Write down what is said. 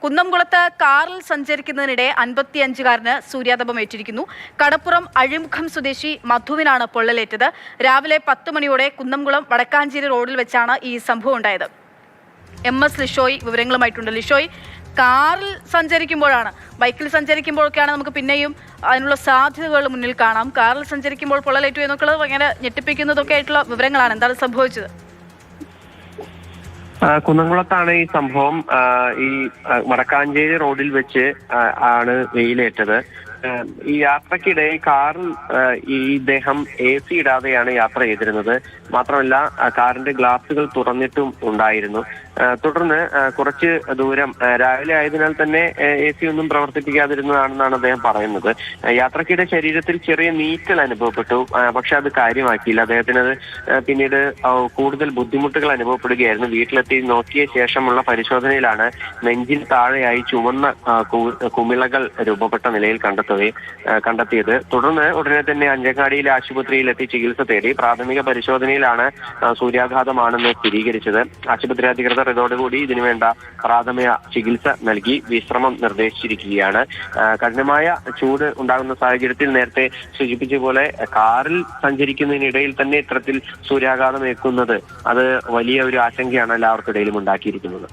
കുന്നംകുളത്ത് കാറിൽ സഞ്ചരിക്കുന്നതിനിടെ 55-കാരന് സൂര്യാതപം ഏറ്റിരിക്കുന്നു. കടപ്പുറം അഴിമുഖം സ്വദേശി മധുവിനാണ് പൊള്ളലേറ്റത്. രാവിലെ 10 മണിയോടെ കുന്നംകുളം വടക്കാഞ്ചേരി റോഡിൽ വെച്ചാണ് ഈ സംഭവം ഉണ്ടായത്. MS ലിഷോയ് വിവരങ്ങളുമായിട്ടുണ്ട്. ലിഷോയ്, കാറിൽ സഞ്ചരിക്കുമ്പോഴാണ്, ബൈക്കിൽ സഞ്ചരിക്കുമ്പോഴൊക്കെയാണ് നമുക്ക് പിന്നെയും അതിനുള്ള സാധ്യതകൾ മുന്നിൽ കാണാം. കാറിൽ സഞ്ചരിക്കുമ്പോൾ പൊള്ളലേറ്റു എന്നൊക്കെയുള്ളത് ഭയങ്കര ഞെട്ടിപ്പിക്കുന്നതൊക്കെ ആയിട്ടുള്ള വിവരങ്ങളാണ്. എന്താണ് സംഭവിച്ചത്? കുന്നംകുളത്താണ് ഈ സംഭവം. ഈ വടക്കാഞ്ചേരി റോഡിൽ വെച്ച് ആണ് വെയിലേറ്റത്. ഈ യാത്രക്കിടെ കാറിൽ ഇദ്ദേഹം AC ഇടാതെയാണ് യാത്ര ചെയ്തിരുന്നത്. മാത്രമല്ല, കാറിന്റെ ഗ്ലാസുകൾ തുറന്നിട്ടും ഉണ്ടായിരുന്നു. തുടർന്ന് കുറച്ച് ദൂരം രാവിലെ ആയതിനാൽ തന്നെ AC ഒന്നും പ്രവർത്തിപ്പിക്കാതിരുന്നതാണെന്നാണ് അദ്ദേഹം പറയുന്നത്. യാത്രക്കിടെ ശരീരത്തിൽ ചെറിയ നീറ്റൽ അനുഭവപ്പെട്ടു. പക്ഷെ അത് കാര്യമാക്കിയില്ല. അദ്ദേഹത്തിന് അത് പിന്നീട് കൂടുതൽ ബുദ്ധിമുട്ടുകൾ അനുഭവപ്പെടുകയായിരുന്നു. വീട്ടിലെത്തി നോക്കിയ ശേഷമുള്ള പരിശോധനയിലാണ് നെഞ്ചിന് താഴെയായി ചുവന്ന കുമിളകൾ രൂപപ്പെട്ട നിലയിൽ കണ്ടെത്തിയത്. തുടർന്ന് ഉടനെ തന്നെ അഞ്ചങ്ങാടിയിലെ ആശുപത്രിയിൽ എത്തി ചികിത്സ തേടി. പ്രാഥമിക പരിശോധനയിലാണ് സൂര്യാഘാതമാണെന്ന് സ്ഥിരീകരിച്ചത്. ആശുപത്രി അധികൃതർ ഇതോടുകൂടി ഇതിനുവേണ്ട പ്രാഥമിക ചികിത്സ നൽകി വിശ്രമം നിർദ്ദേശിച്ചിരിക്കുകയാണ്. കഠിനമായ ചൂട് ഉണ്ടാകുന്ന സാഹചര്യത്തിൽ നേരത്തെ സൂചിപ്പിച്ച പോലെ കാറിൽ സഞ്ചരിക്കുന്നതിനിടയിൽ തന്നെ ഇത്തരത്തിൽ സൂര്യാഘാതം ഏൽക്കുന്നത് അത് വലിയ ഒരു ആശങ്കയാണ് എല്ലാവർക്കിടയിലും ഉണ്ടാക്കിയിരിക്കുന്നത്.